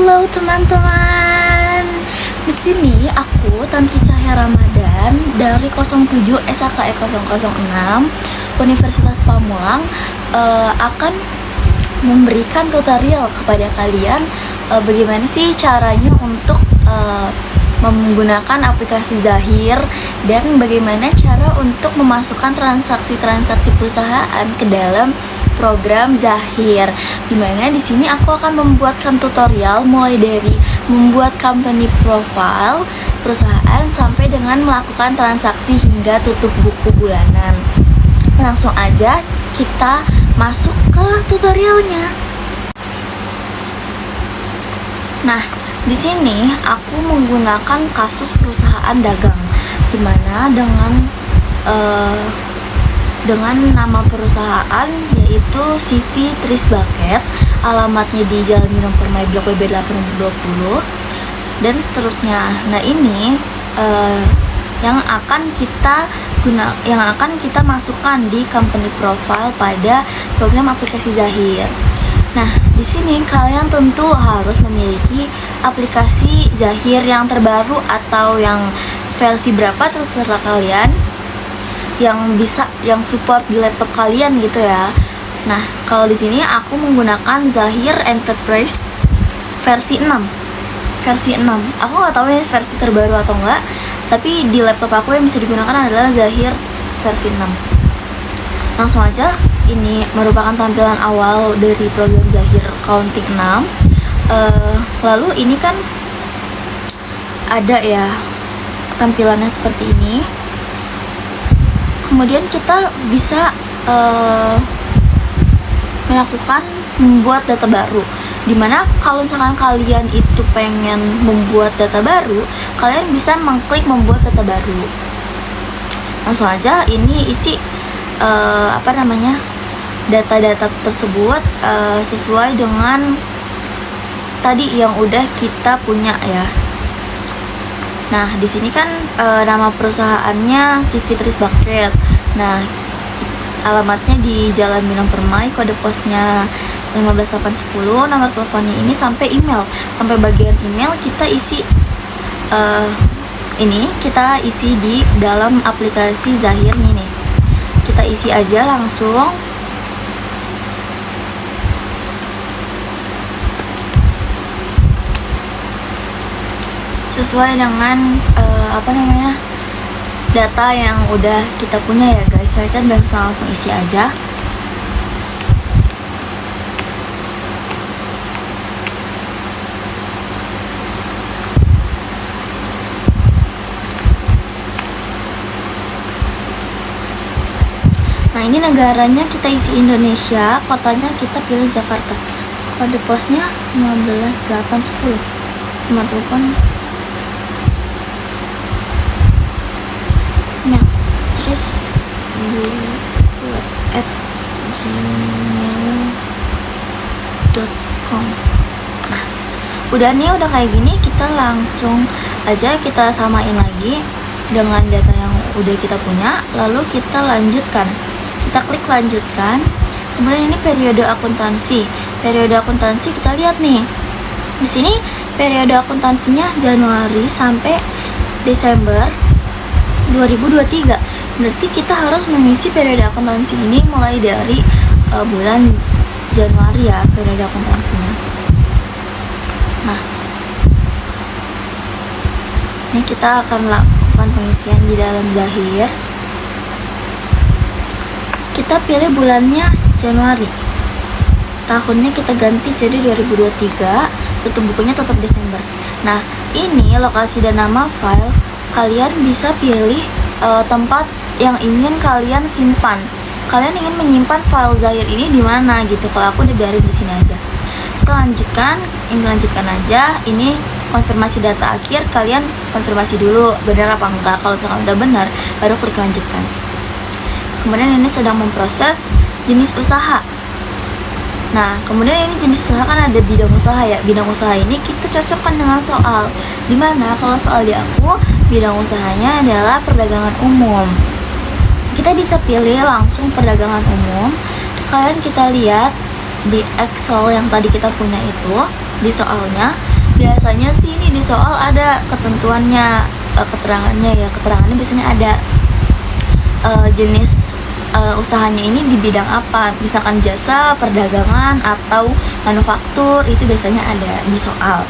Halo teman-teman. Di sini aku Tantri Cahya Ramadan dari 07 SAKE 006 Universitas Pamulang akan memberikan tutorial kepada kalian bagaimana sih caranya untuk menggunakan aplikasi Zahir dan bagaimana cara untuk memasukkan transaksi-transaksi perusahaan ke dalam program Zahir. Dimana di sini aku akan membuatkan tutorial mulai dari membuat company profile perusahaan sampai dengan melakukan transaksi hingga tutup buku bulanan. Langsung aja kita masuk ke tutorialnya. Nah, di sini aku menggunakan kasus perusahaan dagang, dimana dengan nama perusahaan yaitu CV Trisbaket, alamatnya di Jalan Minang Permai Blok WB 820 dan seterusnya. Nah, ini yang akan kita masukkan di company profile pada program aplikasi Zahir. Nah, di sini kalian tentu harus memiliki aplikasi Zahir yang terbaru atau yang versi berapa terserah kalian, yang support di laptop kalian gitu ya. Nah, kalau di sini aku menggunakan Zahir Enterprise versi 6. Aku nggak tahu ya versi terbaru atau enggak, tapi di laptop aku yang bisa digunakan adalah Zahir versi 6. Langsung aja, ini merupakan tampilan awal dari program Zahir Accounting 6. Lalu ini kan ada ya tampilannya seperti ini. Kemudian kita bisa melakukan membuat data baru, dimana kalau misalkan kalian itu pengen membuat data baru, kalian bisa mengklik membuat data baru. Langsung aja, ini isi data-data tersebut sesuai dengan tadi yang udah kita punya ya. Nah, di sini kan nama perusahaannya CV Trisbaket. Nah, alamatnya di Jalan Minang Permai, kode posnya 15810, nomor teleponnya ini sampai email. Sampai bagian email kita isi kita isi di dalam aplikasi Zahirnya nih. Kita isi aja langsung. Sesuai dengan data yang udah kita punya ya guys. Kalian bisa langsung isi aja. Nah, ini negaranya kita isi Indonesia, kotanya kita pilih Jakarta, kode posnya 15810, nomor telepon tris@gmail.com. Nah, udah kayak gini, kita langsung aja kita samain lagi dengan data yang udah kita punya, lalu kita lanjutkan. Kita klik lanjutkan. Kemudian ini periode akuntansi. Periode akuntansi kita lihat nih. Di sini periode akuntansinya Januari sampai Desember 2023. Berarti kita harus mengisi periode akuntansi ini mulai dari bulan Januari ya, periode akuntansinya. Nah, ini kita akan lakukan pengisian di dalam Zahir. Kita pilih bulannya Januari, tahunnya kita ganti jadi 2023, tutup bukunya tetap Desember. Nah, ini lokasi dan nama file. Kalian bisa pilih tempat yang ingin kalian simpan. Kalian ingin menyimpan file Zahir ini di mana gitu. Kalau aku dibiarin di sini aja. Kita lanjutkan, ini lanjutkan aja. Ini konfirmasi data akhir, kalian konfirmasi dulu benar apa enggak. Kalau misalkan udah benar, baru klik lanjutkan. Kemudian ini sedang memproses jenis usaha. Nah, kemudian ini jenis usaha kan ada bidang usaha ya. Bidang usaha ini kita cocokkan dengan soal. Dimana kalau soal di aku, bidang usahanya adalah perdagangan umum. Kita bisa pilih langsung perdagangan umum. Sekalian kita lihat di Excel yang tadi kita punya itu, di soalnya Biasanya sih ini di soal ada ketentuannya, keterangannya biasanya ada jenis usahanya ini di bidang apa, misalkan jasa, perdagangan, atau manufaktur, itu biasanya ada di soal.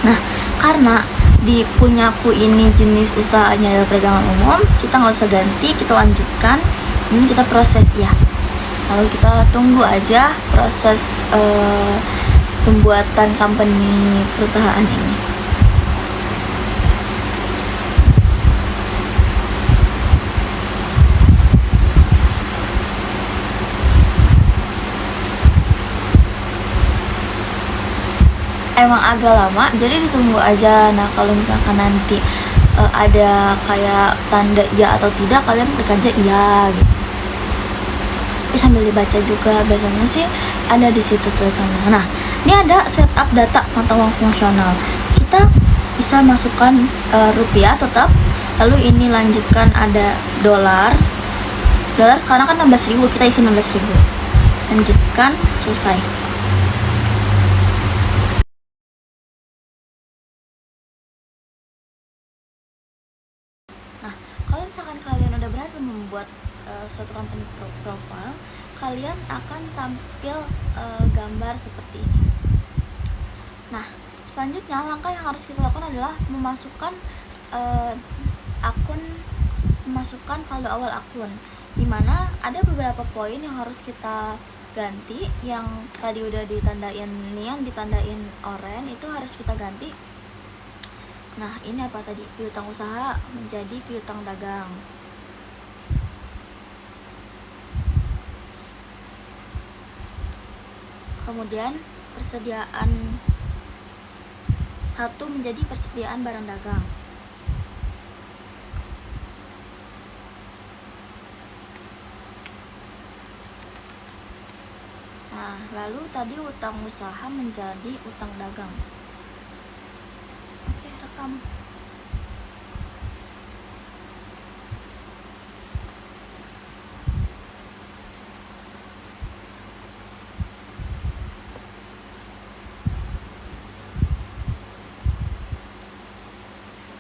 Nah, karena di punyaku ini jenis usahanya adalah perdagangan umum, kita nggak usah ganti, kita lanjutkan. Ini kita proses ya. Lalu kita tunggu aja proses pembuatan company perusahaan ini. Emang agak lama, jadi ditunggu aja. Nah, kalau misalkan nanti ada kayak tanda iya atau tidak, kalian klik aja iya gitu. Tapi sambil dibaca juga, biasanya sih ada di situ tulisannya. Nah, ini ada setup data mata uang fungsional. Kita bisa masukkan rupiah tetap, lalu ini lanjutkan ada dolar. Dolar sekarang kan 16.000, kita isi 16.000. Lanjutkan, selesai. Nah, kalau misalkan kalian udah berhasil membuat suatu company profile, kalian akan tampil gambar seperti ini. Nah, selanjutnya langkah yang harus kita lakukan adalah memasukkan memasukkan saldo awal akun, dimana ada beberapa poin yang harus kita ganti. Yang tadi udah ditandain nih, yang ditandain oranye itu harus kita ganti. Nah, ini apa tadi? Piutang usaha menjadi piutang dagang. Kemudian persediaan 1 menjadi persediaan barang dagang. Nah, lalu tadi utang usaha menjadi utang dagang. Oke, rekam.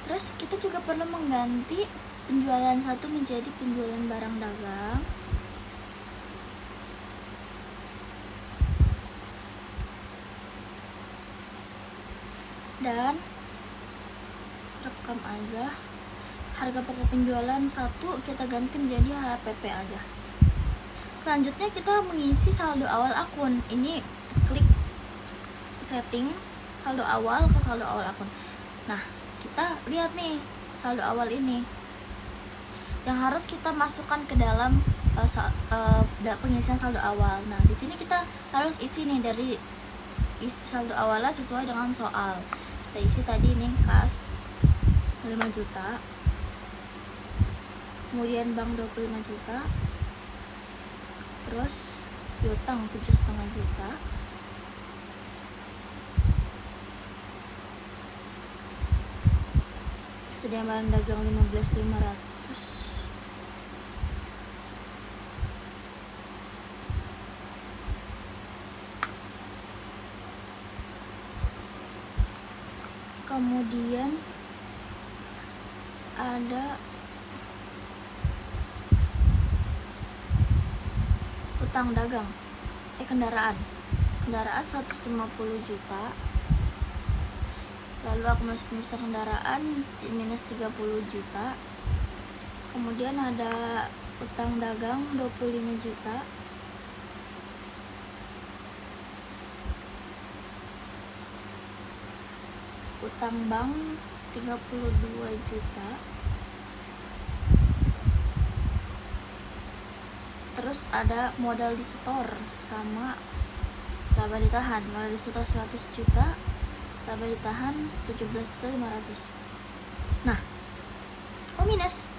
Terus kita juga perlu mengganti penjualan 1 menjadi penjualan barang dagang. Dan rekam aja. Harga pokok penjualan 1 kita ganti menjadi HPP aja. Selanjutnya kita mengisi saldo awal akun. Ini klik setting saldo awal ke saldo awal akun. Nah, kita lihat nih saldo awal ini yang harus kita masukkan ke dalam pengisian saldo awal. Nah, di sini kita harus isi nih dari isi saldo awalnya sesuai dengan soal. Kita isi tadi nih kas 5 juta, kemudian bank 25 juta, terus piutang 7,5 juta, persediaan barang dagang 15.500, kemudian ada utang dagang, kendaraan 150 juta, lalu akumulasi pengeluaran kendaraan minus 30 juta, kemudian ada utang dagang 25 juta, utang bank 32 juta, terus ada modal di store sama laba ditahan. Modal di store 100 juta, laba ditahan 17.500. Nah, minus.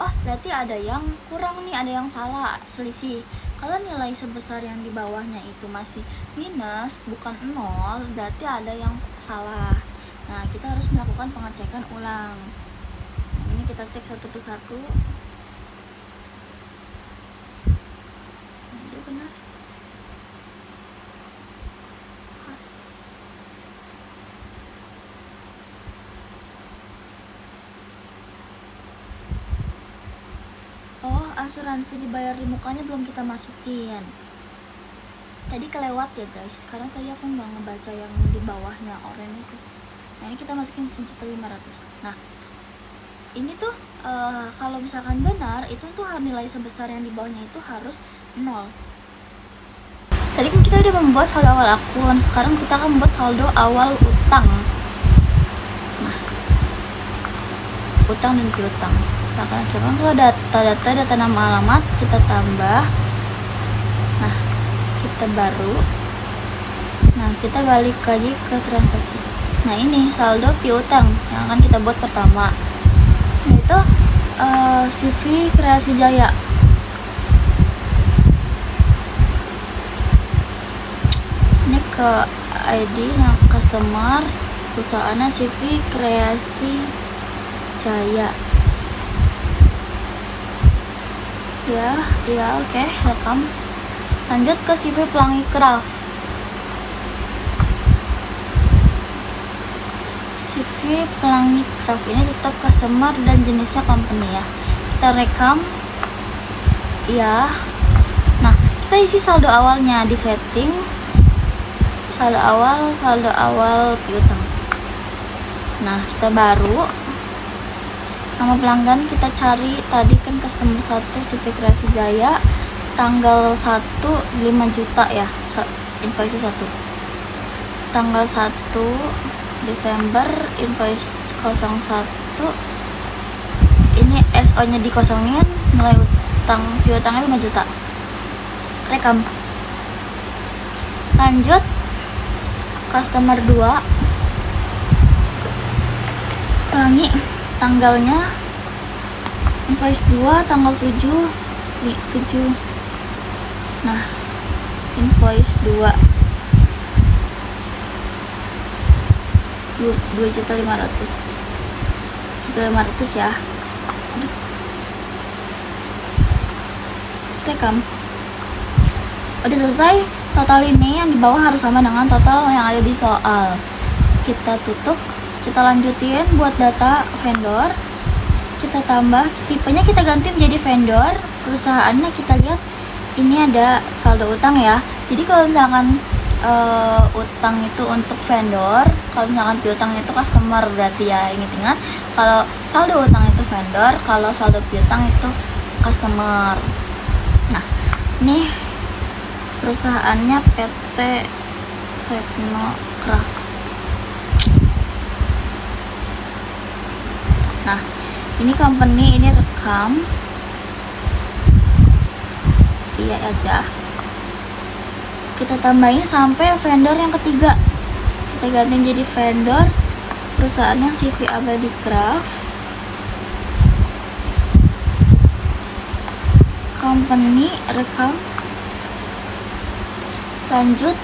Oh, berarti ada yang kurang nih, ada yang salah, selisih. Kalau nilai sebesar yang di bawahnya itu masih minus, bukan 0, berarti ada yang salah. Nah, kita harus melakukan pengecekan ulang. Nah, ini kita cek satu persatu. Ini benar. Pas. asuransi dibayar di mukanya belum kita masukin. Tadi kelewat ya guys, karena tadi aku nggak ngebaca yang di bawahnya oranye itu. Nah ini kita masukin 1.500.000. Nah ini tuh kalau misalkan benar itu tuh nilai sebesar yang di bawahnya itu harus 0. Tadi kan kita udah membuat saldo awal akun, sekarang kita akan membuat saldo awal utang. Nah utang dan piutang. Nah sekarang tuh data nama alamat kita tambah. Nah kita baru. Nah kita balik lagi ke transaksi. Nah ini saldo piutang yang akan kita buat pertama, yaitu CV Kreasi Jaya. Ini ke ID nah customer, perusahaannya CV Kreasi Jaya. Ya oke, rekam. Lanjut ke CV Pelangi Craft. CV Pelangi Craft ini tetap customer dan jenisnya company ya. Kita rekam ya. Nah kita isi saldo awalnya, di setting saldo awal piutang. Nah kita baru nama pelanggan kita cari tadi kan customer 1 CV Kreasi Jaya, tanggal 1 5 juta ya, invoice 1 tanggal 1 Desember, invoice 01. Ini SO nya dikosongin, nilai utang piutangnya 5 juta. Rekam. Lanjut customer 2 Pelangi, tanggalnya invoice 2 tanggal 7. Nah invoice 2.500.000 ya. Rekam. Udah selesai. Total ini yang di bawah harus sama dengan total yang ada di soal. Kita tutup, kita lanjutin buat data vendor, kita tambah tipenya, kita ganti menjadi vendor. Perusahaannya kita lihat ini ada saldo utang ya. Jadi kalau misalkan utang itu untuk vendor, kalau misalkan piutang itu customer, berarti ya ingat kalau saldo utang itu vendor, kalau saldo piutang itu customer. Nah ini perusahaannya PT Teknocraft. Nah ini company, ini rekam iya aja. Kita tambahin sampai vendor yang ketiga, kita ganti menjadi vendor. Perusahaannya CV Abadi Craft, company rekam. Lanjut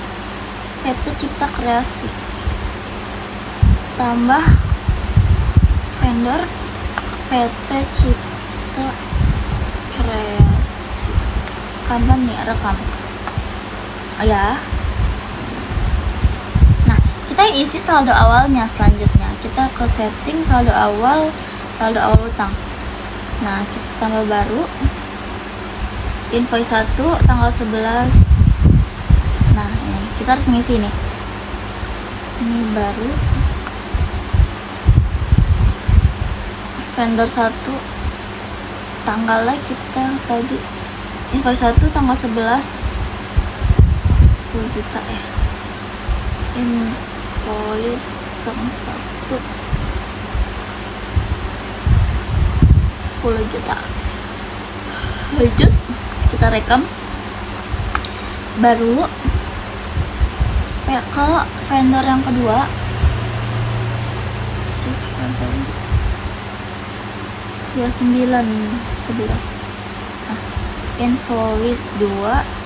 PT Cipta Kreasi, tambah vendor PT Cipta Kreasi, company rekam ya. Nah kita isi saldo awalnya. Selanjutnya kita ke setting saldo awal utang. Nah kita tambah baru invoice 1 tanggal 11. Nah ini kita harus mengisi nih, ini baru vendor 1 tanggalnya kita tadi invoice 1 tanggal 11 10 juta ya. Invoice 1 10 juta. Lanjut kita rekam baru ke vendor yang kedua, 2911. Nah invoice 2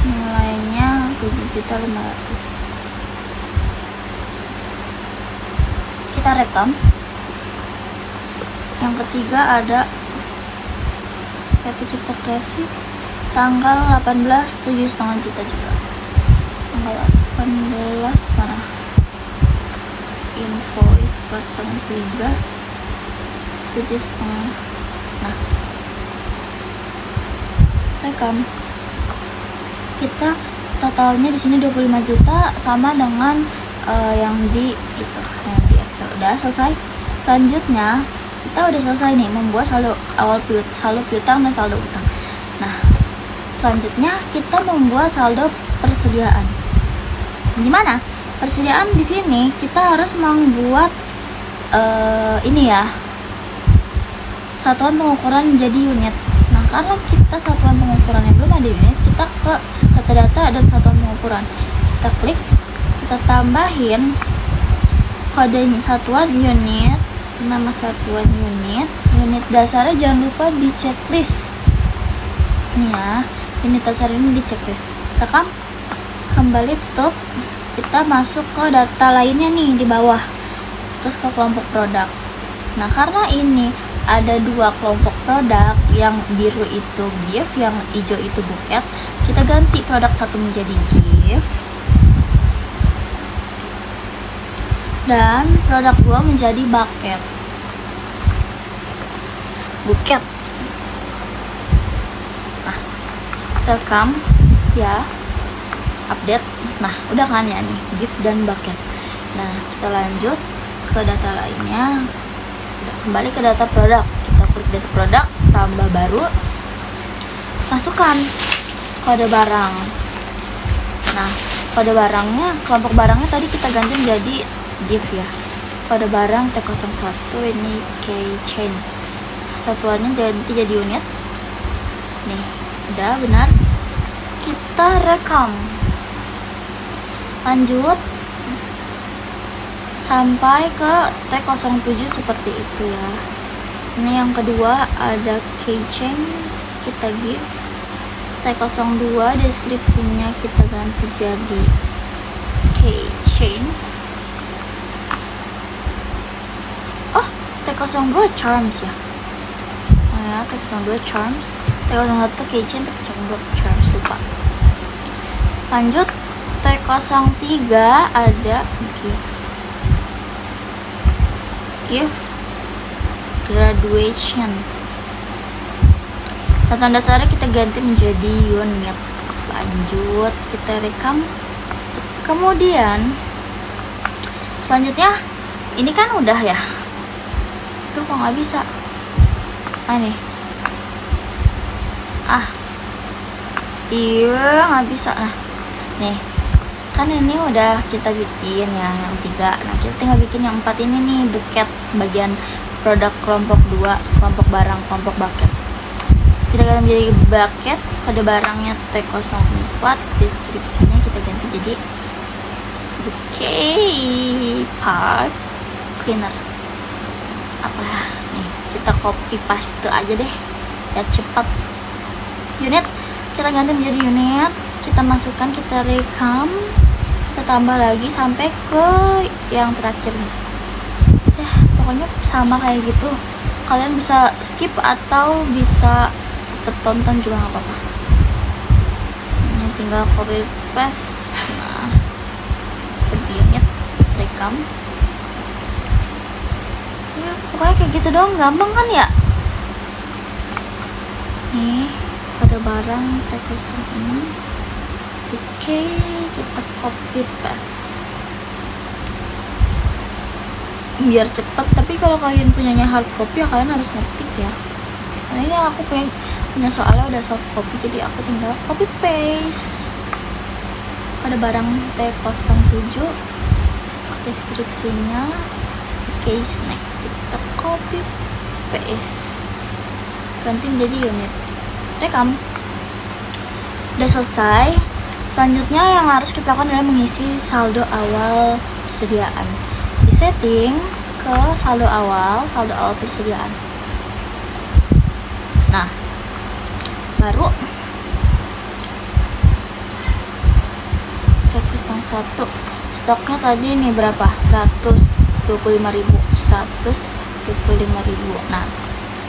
nilainya 7.500.000. Kita rekam. Yang ketiga ada PT Cipta Kreasi, tanggal 18 7,5 juta juga. Tanggal 18 mana? Invoice 03 7,5. Nah rekam. Kita totalnya di sini 25 juta sama dengan yang di Excel. Udah selesai. Selanjutnya kita udah selesai nih membuat saldo awal saldo piutang dan saldo utang. Nah, selanjutnya kita membuat saldo persediaan. Gimana? Persediaan di sini kita harus membuat ini ya, satuan pengukuran jadi unit. Nah, karena kita satuan pengukurannya belum ada unit, kita ke data-data dan satuan pengukuran. Kita klik, kita tambahin kodenya satuan unit, nama satuan unit dasarnya jangan lupa di checklist. Ini ya, unit dasar ini di checklist. Rekam, kembali tutup. Kita masuk ke data lainnya nih di bawah. Terus ke kelompok produk. Nah, karena ini ada 2 kelompok produk, yang biru itu gift, yang hijau itu buket, kita ganti produk 1 menjadi gift dan produk 2 menjadi buket. Buket. Nah, rekam ya, update. Nah, udah kan ya nih, gift dan buket. Nah, kita lanjut ke data lainnya. Kembali ke data produk, kita klik data produk, tambah baru, masukkan kode barang. Nah, kode barangnya, kelompok barangnya tadi kita ganti menjadi gift ya. Kode barang T01 ini keychain, satuannya ganti jadi unit. Nih, udah benar. Kita rekam, lanjut sampai ke T07 seperti itu ya. Ini yang kedua ada keychain, kita give. T02 deskripsinya kita ganti jadi keychain. Oh, T02 charms ya. Oh ya, T02 charms, T01 keychain, T02 charms, lupa. Lanjut T03 ada gift graduation. Data dasarnya kita ganti menjadi unit. Lanjut kita rekam. Kemudian selanjutnya ini kan udah ya. Tuh kok nggak bisa. Nih. Iya nggak bisa. Nah, nih. Kan ini udah kita bikin ya yang 3. Nah, kita tinggal bikin yang 4 ini nih, buket, bagian produk kelompok 2, kelompok barang, kelompok buket. Kita ganti menjadi buket, kode barangnya T04, deskripsinya kita ganti jadi bouquet part cleaner. Apa ya? Nih, kita copy paste aja deh. Ya cepat. Unit kita ganti menjadi unit, kita masukkan, kita rekam, kita tambah lagi sampai ke yang terakhir nih. Udah, pokoknya sama kayak gitu. Kalian bisa skip atau bisa tetap tonton juga nggak apa-apa. Ini tinggal copy paste. Nah, ganti unit, rekam. Ya, pokoknya kayak gitu dong, gampang kan ya? Nih, kode barang T01. Oke, kita copy paste biar cepet. Tapi kalau kalian punyanya hard copy ya kalian harus ngetik ya. Karena ini aku punya soalnya udah soft copy, jadi aku tinggal copy paste. Pada barang T07 deskripsinya case snack, kita copy paste, ganti menjadi unit, rekam. Udah selesai. Selanjutnya yang harus kita lakukan adalah mengisi saldo awal persediaan. Di setting ke saldo awal persediaan. Nah, baru T01 stoknya tadi nih berapa? 125.000. Nah,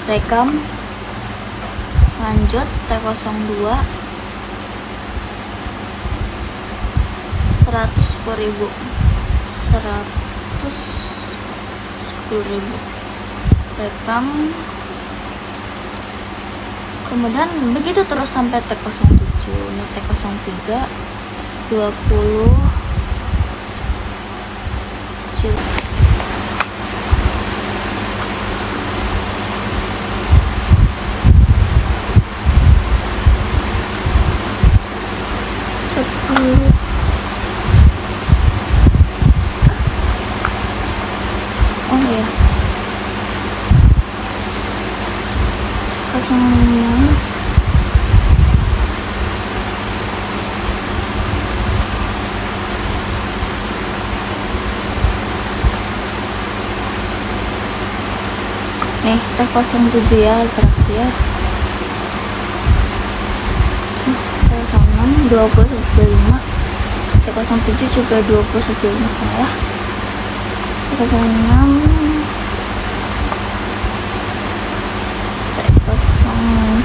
rekam, lanjut T02 110.000. Rekam, Kemudian begitu terus sampai T07. Ini T03 20 kecil. Oh ya, 05 nih T07 ya, interaksi ya. T06 20 125, T07 juga 20 125 sama ya. T06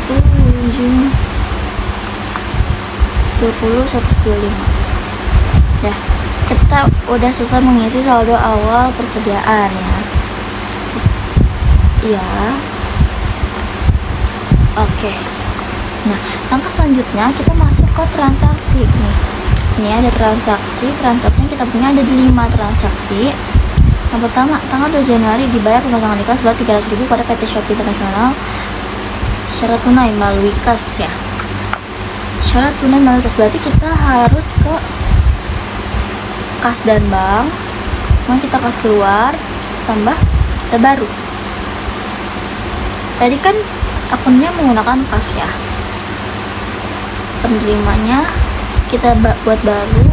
T07 20 125. Ya, kita udah selesai mengisi saldo awal persediaan ya. Iya. Oke. Nah, langkah selanjutnya kita masuk ke transaksi nih. Ini ada transaksinya kita punya ada 5 transaksi. Yang pertama, tanggal 2 Januari dibayar pemasangan iklan sebanyak 300.000 pada PT Shopee Internasional secara tunai melalui kas ya. Secara tunai melalui kas berarti kita harus ke kas dan bank. Kemudian kita kas keluar, tambah kita baru. Tadi kan akunnya menggunakan kas ya. Penerimanya kita buat baru.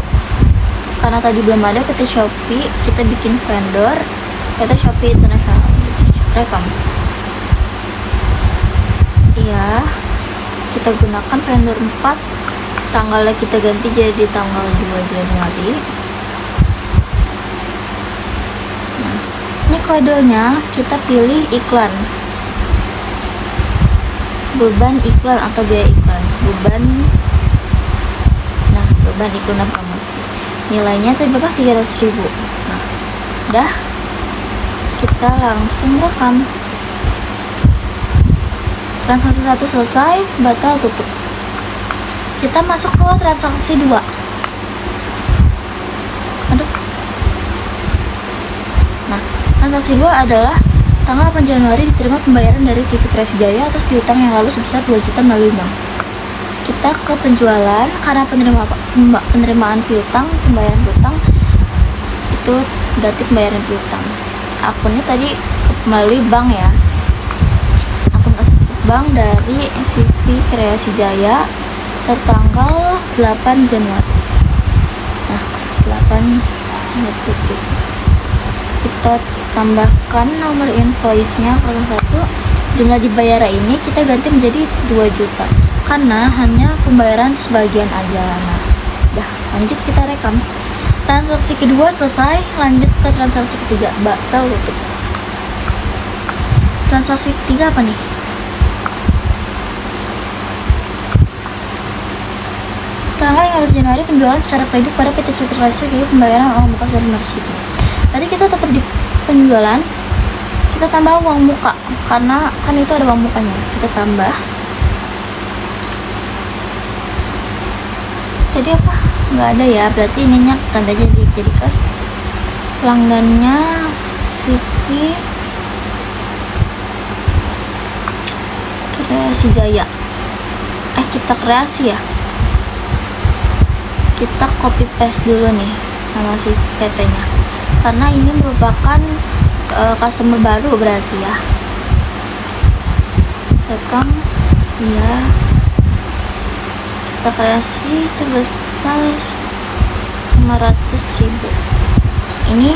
Karena tadi belum ada PT Shopee, kita bikin vendor PT Shopee Internasional. Rekam. Iya. Kita gunakan vendor 4. Tanggalnya kita ganti jadi tanggal 2 Januari. Nah, ini kodenya kita pilih iklan. Beban iklan atau biaya iklan. Beban iklan dan promosi. Nilainya tadi berapa? 300.000. Nah, udah. Kita langsung rekam. Transaksi 1 selesai, batal tutup. Kita masuk ke transaksi 2. Aduh. Nah, transaksi 2 adalah tanggal 8 Januari diterima pembayaran dari CV Kreasi Jaya atas piutang yang lalu sebesar 2 juta melalui bank. Kita ke penjualan karena penerimaan piutang, pembayaran piutang itu berarti pembayaran piutang. Akunnya tadi melalui bank ya. Akun kas bank dari CV Kreasi Jaya tertanggal 8 Januari. Nah, 8 tutup. Kita tambahkan nomor invoice-nya kalau 1. Jumlah dibayar ini kita ganti menjadi 2 juta karena hanya pembayaran sebagian aja. Nah, udah lanjut kita rekam. Transaksi kedua selesai, lanjut ke transaksi ketiga, batal tutup. Transaksi ketiga apa nih? Tanggal 15 Januari penjualan secara kredit pada PT Citra Lestari Gaya pembayaran uang muka dari Mercy. Tadi kita tetap di penjualan, kita tambah uang muka karena kan itu ada uang mukanya, kita tambah. Tadi apa? Nggak ada ya, berarti ininya ganti aja jadi kas. Pelanggannya CV Kreasi Jaya, Cipta Kreasi ya. Kita copy paste dulu nih nama si PT nya karena ini merupakan customer baru berarti ya. Rekam ya. Cipta Kreasi sebesar 500.000. Ini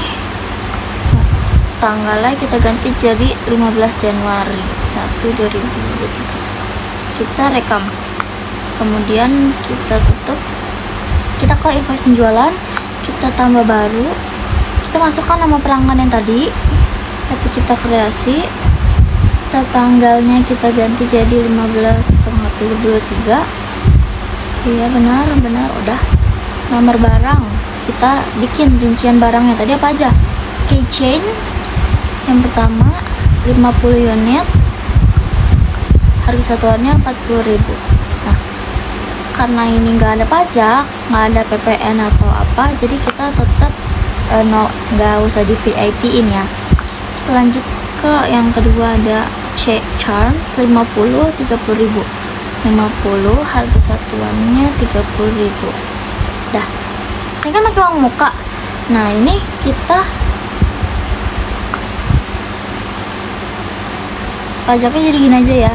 tanggalnya kita ganti jadi 15 Januari 1 2023. Kita rekam, kemudian kita tutup. Kita ke invoice penjualan, kita tambah baru, kita masukkan nama pelanggan yang tadi PT Cipta Kreasi. Tanggalnya kita ganti jadi 15/1/23. Iya benar udah. Nomor barang kita bikin rincian barangnya tadi apa aja. Keychain yang pertama 50 unit, harga satuannya 40.000. Nah, karena ini nggak ada pajak, nggak ada PPN atau apa, jadi kita tetap nggak usah di VIP-in ya. Kita lanjut ke yang kedua, ada C Charms 50 30.000. 50 harga satuannya 30.000. Dah, ini kan pakai uang muka. Nah, ini kita pajaknya jadi gini aja ya.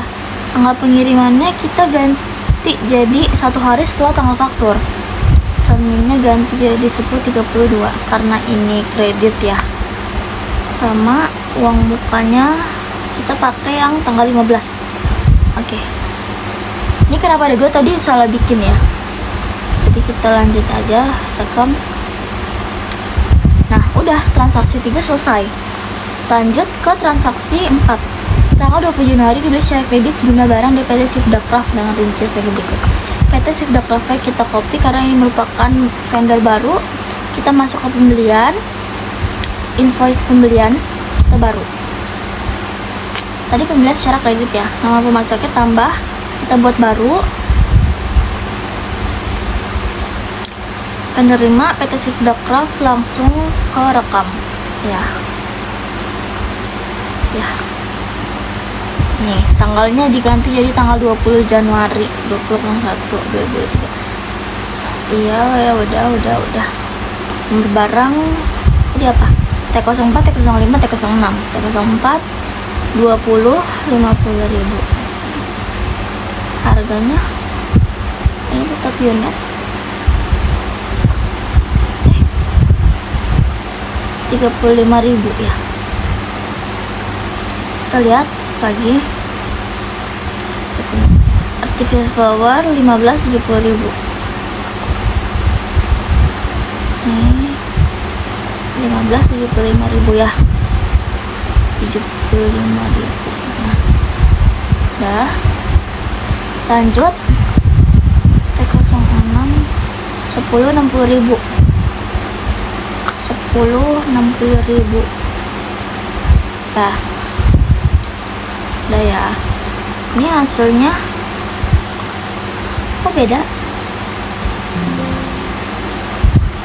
Tanggal pengirimannya kita ganti jadi 1 hari setelah tanggal faktur. Terminnya ganti jadi 10.32 karena ini kredit ya. Sama uang mukanya kita pakai yang tanggal 15. Oke. Ini kenapa ada 2 tadi, salah bikin ya. Jadi kita lanjut aja, rekam. Nah, udah transaksi 3 selesai. Lanjut ke transaksi 4. Tanggal 20 Januari dibeli secara kredit sejumlah barang di PT Sifdacraft dengan rincian sebagai berikut. PT Sifdacraft kita copy karena ini merupakan vendor baru. Kita masuk ke pembelian, invoice pembelian kita baru. Tadi pembelian secara kredit ya. Nama pemasoknya tambah, kita buat baru. Penerima PT Sifdacraft langsung ke rekam ya. Nih, tanggalnya diganti jadi tanggal 20 Januari 2021 2023. Iya, ya udah. Nomor barang ini apa? T04, T05, T06. T04 20 50.000. Harganya ini tetap unit 35.000 ya. Kita lihat lagi artificial flower 15 70.000. Nih 15 75.000 ya. 75.000. Nah, dah. Lanjut T06 10 60.000. 10 60.000. Dah ya. Ini hasilnya kok beda?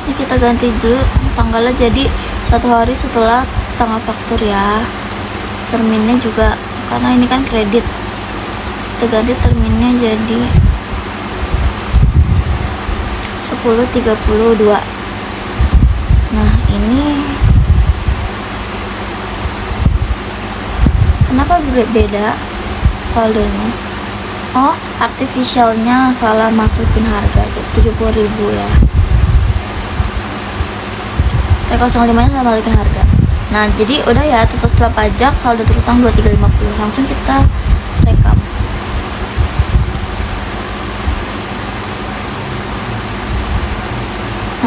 Ini kita ganti dulu tanggalnya jadi 1 hari setelah tanggal faktur ya. Terminnya juga karena ini kan kredit, kita ganti terminnya jadi 10.32. Nah, ini kenapa beda saldonya? Oh, artificialnya salah masukin harga, 70.000 ya. T05 nya salah masukin harga. Nah, jadi udah ya, total setelah pajak saldo terutang 2350. Langsung kita rekam.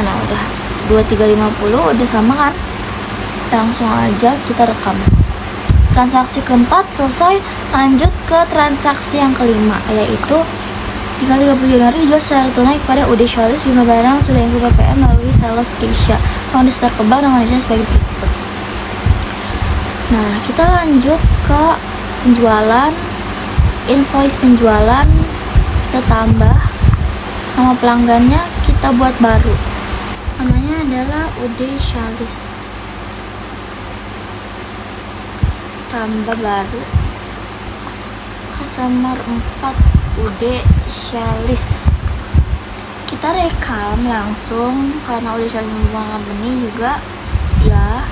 Nah, udah 2350 udah sama kan? Langsung aja kita rekam. Transaksi keempat selesai. Lanjut ke transaksi yang kelima, yaitu 30 Januari dijual secara tunai kepada UD Shalis. Jumlah barang sudah include PPN melalui sales Keisha. Uang disetor ke bank dengan rincian sebagai berikut. Nah, kita lanjut ke penjualan, invoice penjualan kita tambah, nama pelanggannya kita buat baru, namanya adalah UD Shalis, tambah baru, customer 4 UD Shalis. Kita rekam langsung karena UD Shalis membuang company juga ya.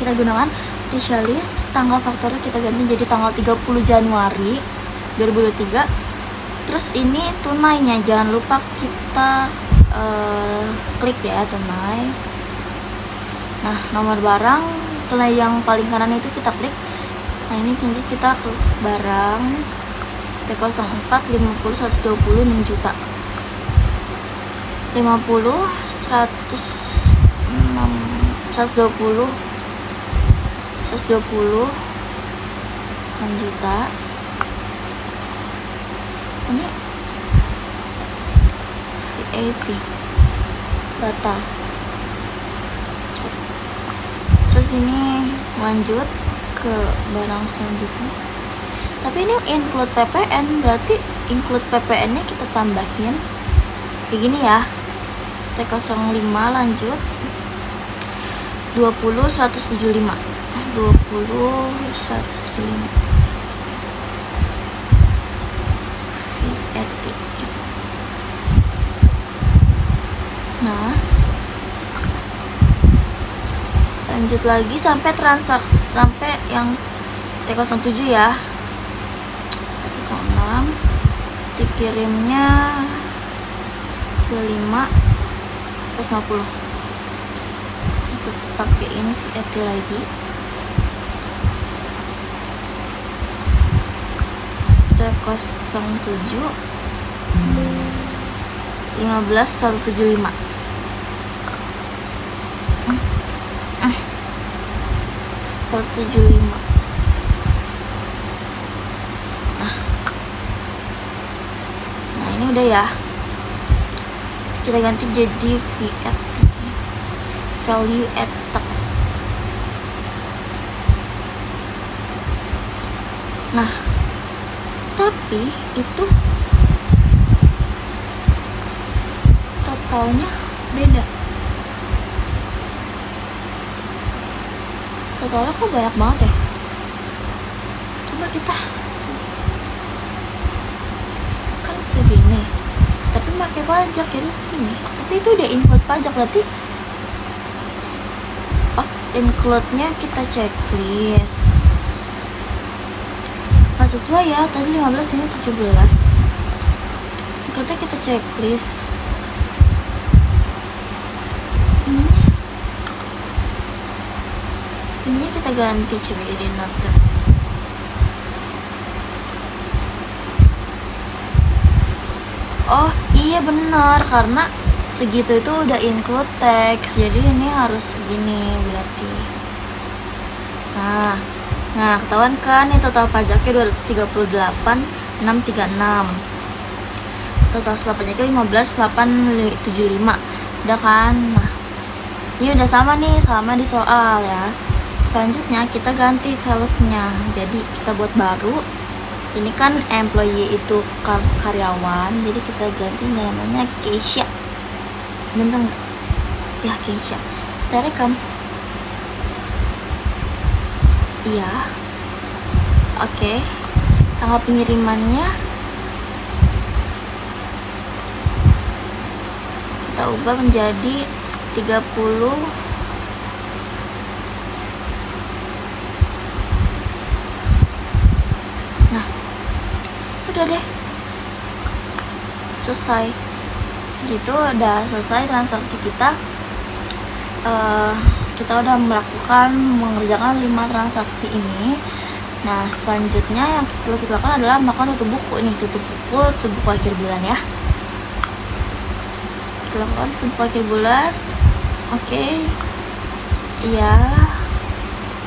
Kita gunakan UD Shalis, tanggal fakturnya kita ganti jadi tanggal 30 Januari 2023. Terus ini tunainya jangan lupa kita klik ya, tunai. Nah, nomor barang tunai yang paling kanan itu kita klik. Nah, ini nanti kita ke barang T04 50 120 6 juta 50 100 120 6 juta. Ini VAT data. Terus ini lanjut ke barang selanjutnya. Tapi ini include PPN, berarti include PPN nya kita tambahin kayak gini ya. T05 lanjut 20 175 20 175 VAT. Nah, lanjut lagi sampai transaksi, sampai yang T07 ya. T06 dikirimnya 25 150. Kita pakein VAT lagi. T07 15 175. 175. Nah, ini udah ya. Kita ganti jadi VAT, value add tax. Nah, tapi itu totalnya beda. Totalnya kok banyak banget ya. Coba kita kan segini, tapi pakai pajak jadi segini. Tapi itu udah include pajak, berarti include-nya kita checklist. Nggak sesuai ya, tadi 15 ini 17. Include-nya kita checklist. Ininya kita ganti coba jadi notes. Oh iya benar, karena segitu itu udah include tax, jadi ini harus segini berarti. Nah ketahuan kan ini total pajaknya 238.636, total pajaknya 15.875, udah kan. Nah ini udah sama nih, sama di soal ya. Selanjutnya kita ganti salesnya, jadi kita buat baru. Ini kan employee itu karyawan, jadi kita ganti namanya Keisha. Bentar nggak? Ya Keisha. Kita rekam. Iya. Oke. Tanggal pengirimannya kita ubah menjadi 30. Udah deh, selesai. Segitu udah selesai transaksi kita. Kita udah mengerjakan 5 transaksi ini. Nah selanjutnya yang perlu kita lakukan adalah melakukan tutup buku. Ini tutup buku akhir bulan ya. Kita lakukan tutup buku akhir bulan. Oke. Iya,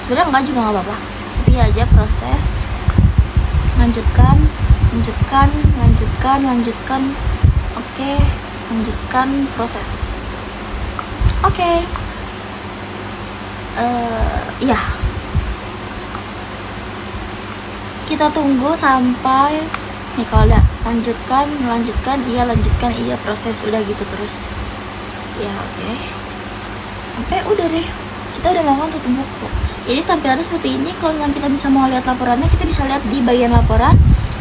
sebenarnya enggak juga nggak apa-apa, tapi aja proses. Lanjutkan. Oke, lanjutkan proses. Oke. Iya. Kita tunggu sampai nih, kalau udah lanjutkan, iya proses, udah gitu terus. Ya, oke. Sampai udah deh. Kita udah melakukan tutup buku. Jadi tampilannya seperti ini. Kalau misalnya kita bisa mau lihat laporannya, kita bisa lihat di bagian laporan.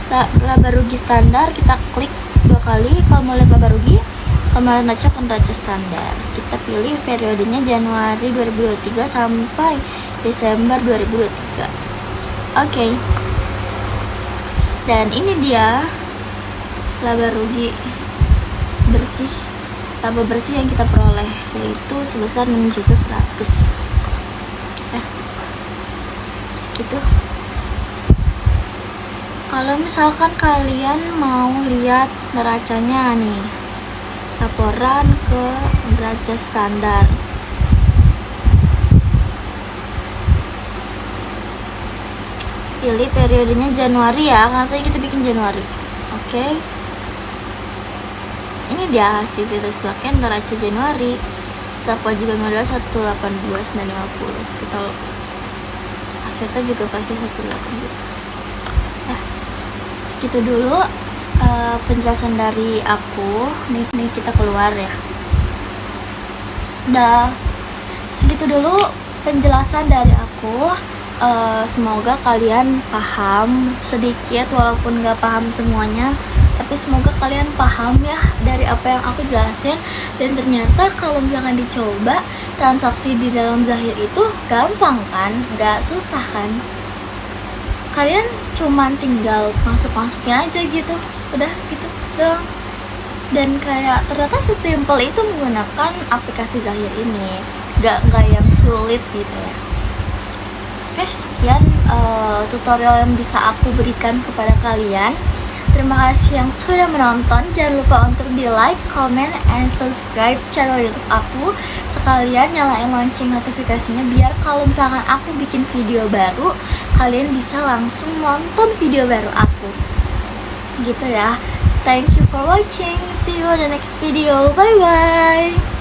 Laba rugi standar, kita klik 2 kali. Kalau mau lihat laba rugi, kalau mau lihat neraca standar, kita pilih periodenya Januari 2023 sampai Desember 2023. Oke. Dan ini dia laba rugi bersih, laba bersih yang kita peroleh, yaitu sebesar 6.100.000. Segitu. Kalau misalkan kalian mau lihat neracanya nih, laporan ke neraca standar, pilih periodenya Januari ya, karena tadi kita bikin Januari. Oke. Ini dia hasil kita sebagai neraca Januari. Kita kewajiban modal 182.950. Kita asetnya juga pasti 182. Gitu dulu penjelasan dari aku. Nih kita keluar ya. Dah, segitu dulu penjelasan dari aku. Semoga kalian paham sedikit, walaupun gak paham semuanya, tapi semoga kalian paham ya dari apa yang aku jelasin. Dan ternyata kalau misalkan dicoba, transaksi di dalam Zahir itu gampang kan, gak susah kan. Kalian cuman tinggal masuknya aja gitu, udah gitu doang. Dan kayak ternyata sesimpel itu menggunakan aplikasi Zahir ini, gak yang sulit gitu ya. Oke, sekian tutorial yang bisa aku berikan kepada kalian. Terima kasih yang sudah menonton. Jangan lupa untuk di like, comment, and subscribe channel YouTube aku. Sekalian nyalain lonceng notifikasinya biar kalau misalkan aku bikin video baru, kalian bisa langsung nonton video baru aku. Gitu ya. Thank you for watching. See you on the next video. Bye bye.